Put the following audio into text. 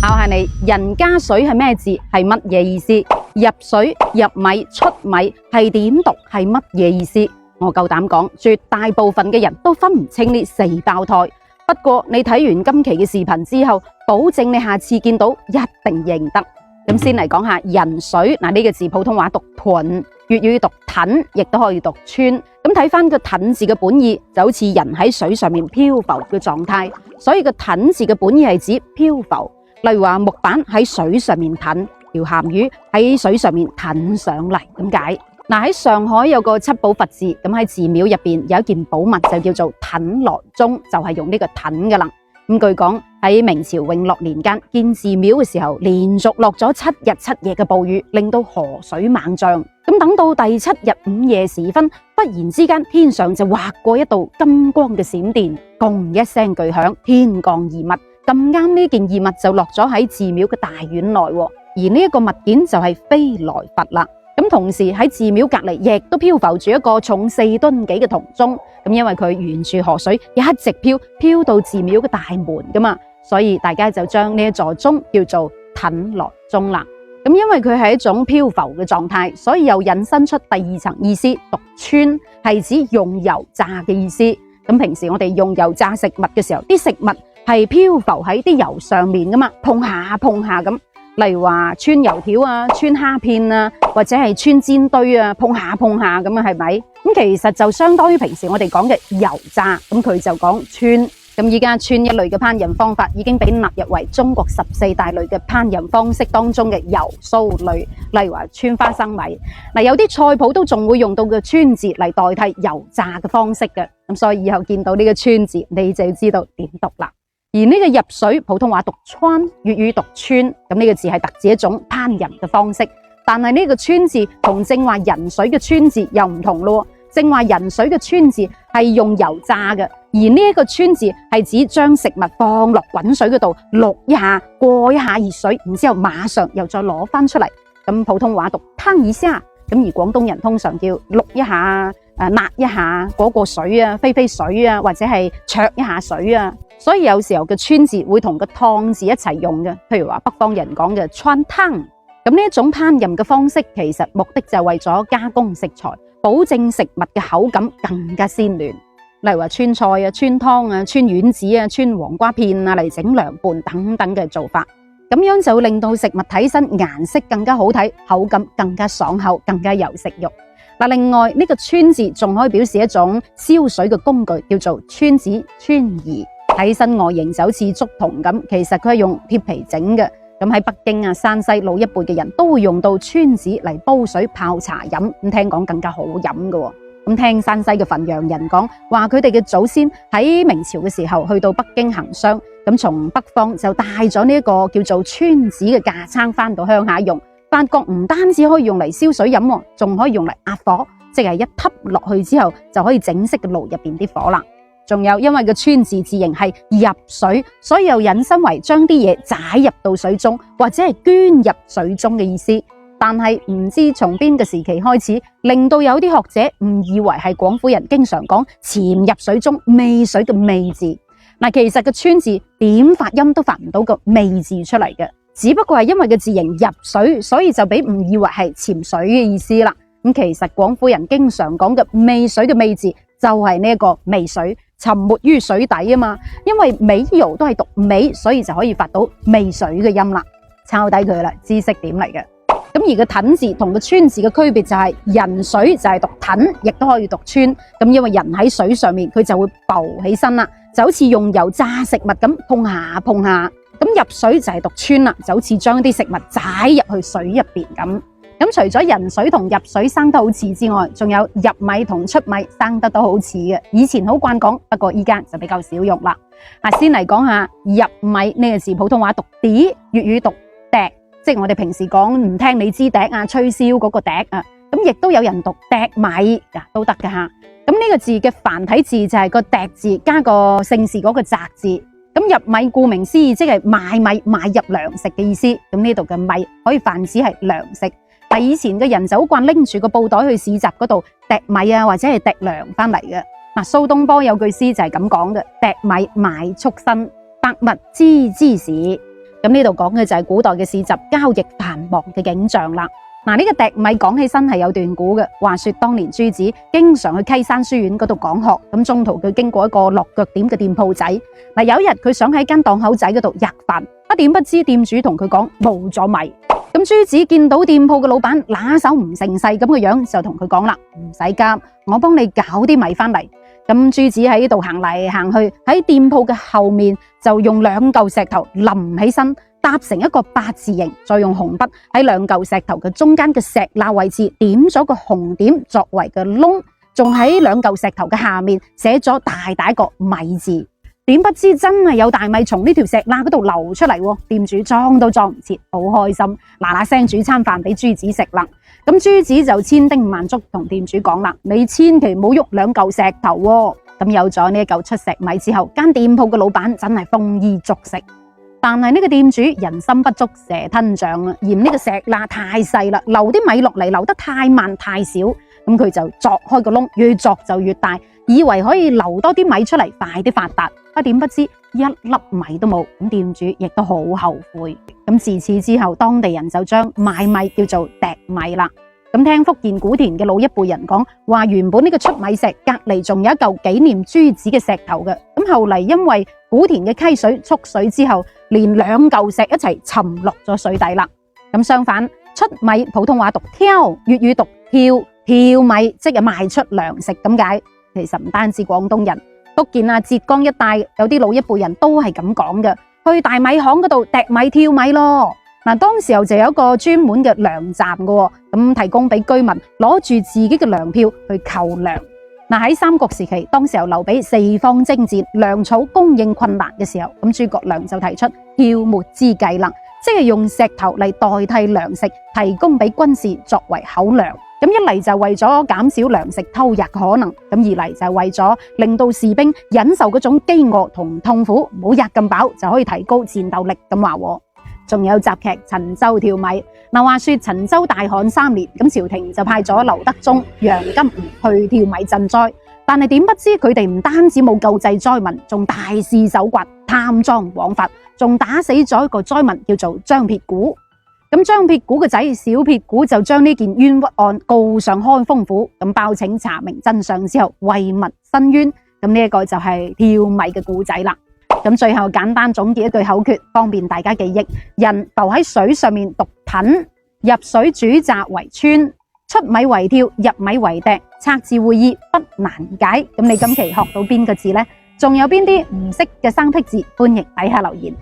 考下你，人加水係咩字？係乜嘢意思？入水、入米、出米係點讀？係乜嘢意思？我夠膽講，絕大部分嘅人都分唔清呢四胞胎。不過你睇完今期嘅視頻之後，保證你下次見到一定認得。咁先嚟講下人水，嗱呢個字普通話讀屯，粵語讀躶，亦都可以讀穿。咁睇翻個躶字嘅本意，就好似人喺水上面漂浮嘅狀態，所以個躶字嘅本意係指漂浮。例如話木板喺水上面躶，條鹹魚喺水上面躶上嚟咁解。喺上海有個七寶佛寺，咁喺寺廟入邊有一件寶物就叫做躶來鐘，就係用呢個躶噶啦。咁據講喺明朝永樂年間建寺廟嘅時候，連續落咗7日7夜嘅暴雨，令到河水猛漲。咁等到第7日午夜時分，忽然之間天上就劃過一道金光嘅閃電，轟一聲巨響，天降異物。咁啱呢件異物就落咗喺寺廟嘅大院內，而呢一個物件就係飛來佛啦。咁同時喺寺廟隔籬亦都漂浮住一個重4噸幾嘅銅鐘，咁因為佢沿住河水一直飄到寺廟嘅大門噶嘛，所以大家就將呢一座鐘叫做躶來鐘啦。咁因為佢係一種漂浮嘅狀態，所以又引申出第2層意思，讀穿，係指用油炸嘅意思。咁平時我哋用油炸食物嘅時候，啲食物係漂浮喺啲油上面噶嘛，碰下咁。例如話穿油條啊、穿蝦片啊，或者係穿煎堆啊，碰下咁啊，係咪？咁其實就相當於平時我哋講嘅油炸，咁佢就講穿。咁依家穿一類嘅烹飪方法已經被納入為中國14大類嘅烹飪方式當中嘅油酥類，例如話穿花生米。有啲菜譜都仲會用到個穿字嚟代替油炸嘅方式嘅。咁所以以後見到呢個穿字，你就要知道點讀啦。而呢個入水普通話讀穿，粵語讀穿，咁呢個字係特指一種烹飪嘅方式。但係呢個穿字同正話人水嘅穿字又唔同咯。正話人水嘅穿字係用油炸嘅，而呢一個穿字係指將食物放落滾水嗰度淥一下，過一下熱水，然之後馬上又再攞翻出嚟。咁普通話讀燙一下，咁而廣東人通常叫淥一下、辣一下嗰個水啊、飛水啊，或者係焯一下水啊。所以有時候嘅穿字會同個燙字一齊用嘅，譬如話北方人講嘅川燙。咁呢一種烹飪嘅方式，其實目的就係為咗加工食材，保證食物嘅口感更加鮮嫩。例如話川菜啊、川湯啊、川丸子啊、川黃瓜片啊嚟整涼拌等等嘅做法，咁樣就會令到食物睇身顏色更加好睇，口感更加爽口，更加有食慾。另外呢個川字仲可以表示一種燒水嘅工具，叫做川子、川儀。睇身外形就好似竹筒咁，其實佢係用鐵皮整嘅。咁喺北京啊、山西老一輩嘅人都會用到川子嚟煲水泡茶飲，咁聽講更加好飲嘅。咁聽山西嘅汾陽人講話，佢哋嘅祖先喺明朝嘅時候去到北京行商，咁從北方就帶咗呢一個叫做川子嘅架撐翻到鄉下用，發覺唔單止可以用嚟燒水飲，仲可以用嚟壓火，即係一吸落去之後就可以整熄個爐入邊啲火啦。仲有因為個川字字形係入水，所以又引申為將啲嘢擺入到水中，或者係捐入水中嘅意思。但係唔知從邊個時期開始，令到有啲學者誤以為係廣府人經常講潛入水中媚水嘅媚字。其實個川字點發音都發唔到個媚字出嚟嘅，只不過係因為個字形入水，所以就俾誤以為係潛水嘅意思啦。咁其實廣府人經常講嘅媚水嘅媚字就係呢一個媚水，沉沒於水底啊嘛。因為美瑤都係讀美，所以就可以發到媚水嘅音啦。抄低佢啦，知識點嚟嘅。咁而個躶字同個川字嘅區別就係人水就係讀躶，亦都可以讀穿。咁因為人喺水上面，佢就會浮起身啦，就好似用油炸食物咁碰下。咁入水就係讀穿啦，就好似將啲食物擺入去水入邊咁。咁除咗人水同入水生得好似之外，仲有入米同出米生得都好似嘅。以前好慣講，不過依家就比較少用啦。先嚟講下入米呢個字，普通話讀啲，粵語讀笛，即係我哋平時講唔聽你支笛啊，吹簫嗰個笛啊。咁亦都有人讀笛米都得㗎吓。咁呢個字嘅繁體字就係個笛字加個姓氏嗰個澤字。咁入米顧名思義，即係買米買入糧食嘅意思。咁呢度嘅米可以泛指係糧食。但以前嘅人就好慣拎住個布袋去市集嗰度糴米啊，或者係糴糧翻嚟嘅。蘇東坡有句詩就係咁講嘅：糴米賣畜身，百物之時。咁呢度講嘅就係古代嘅市集交易繁忙嘅景象啦。嗱，呢個糴米講起身係有段古嘅。話說當年朱子經常去溪山書院嗰度講學，咁中途佢經過一個落腳點嘅店鋪仔。嗱，有一日佢想喺間檔口仔嗰度吔飯，點不知店主同佢講冇咗米。咁朱子見到店鋪嘅老闆拿手唔成勢咁嘅樣，就同佢講啦：唔使急，我幫你搞啲米翻嚟。咁朱子喺度行嚟行去，喺店鋪嘅後面就用2嚿石頭冧起身，搭成一個8字形，再用紅筆喺2嚿石頭嘅中間嘅石罅位置點咗個紅點作為嘅窿，仲喺2嚿石頭嘅下面寫咗大大一個米字。點不知真係有大米從呢條石罅嗰度流出嚟，店主裝都裝唔切，好開心，嗱嗱聲煮餐飯俾朱子食啦。咁朱子就千叮萬囑同店主講啦：你千祈唔好喐2嚿石頭喎。咁有咗呢一嚿出石米之後，間店鋪嘅老闆真係豐衣足食。但係呢個店主人心不足蛇吞象啊，嫌呢個石罅太細啦，流啲米落嚟流得太慢太少，咁佢就鑿開個窿，越鑿就越大，以為可以流多啲米出嚟，快啲發達。點不知一粒米都冇，咁店主亦都好後悔。咁自此之後，當地人就將買米叫做糴米啦。咁聽福建古田嘅老一輩人講，話原本呢個出米石隔籬仲有一嚿紀念朱子嘅石頭嘅，咁後嚟因為古田嘅溪水蓄水之後，連2嚿石一齊沉落咗水底啦。咁相反，出米普通話讀挑，粵語讀票，票米即係賣出糧食咁解。其實唔單止廣東人，福建啊、浙江一帶有啲老一輩人都係咁講嘅，去大米行嗰度糴米挑米咯。嗱，當時候就有一個專門嘅糧站嘅，咁提供俾居民攞住自己嘅糧票去購糧。嗱，喺三國時期，當時候劉備四方征戰，糧草供應困難嘅時候，咁諸葛亮就提出票末之計啦，即係用石頭嚟代替糧食，提供俾軍士作為口糧。咁一嚟就為咗減少糧食偷逸可能，咁二嚟就係為咗令到士兵忍受嗰種飢餓同痛苦，唔好吔咁飽，就可以提高戰鬥力咁話。仲有雜劇陳州挑米。嗱，話說陳州大旱3年，咁朝廷就派咗劉德宗、楊金吾去挑米賑災，但係點不知佢哋唔單止冇救濟災民，仲大肆搜刮、貪贓枉法，仲打死咗一個災民叫做張撇古。咁張撇古嘅仔小撇古就將呢件冤屈案告上開封府，咁包請查明真相之後為民申冤。咁呢一個就係挑米嘅故仔啦。咁最後簡單總結一句口訣，方便大家記憶：人浮喺水上面讀躉，入水煮炸為川，出米為挑，入米為糴，拆字會意不難解。咁你今期學到邊個字呢？仲有邊啲唔識嘅生僻字？歡迎底下留言。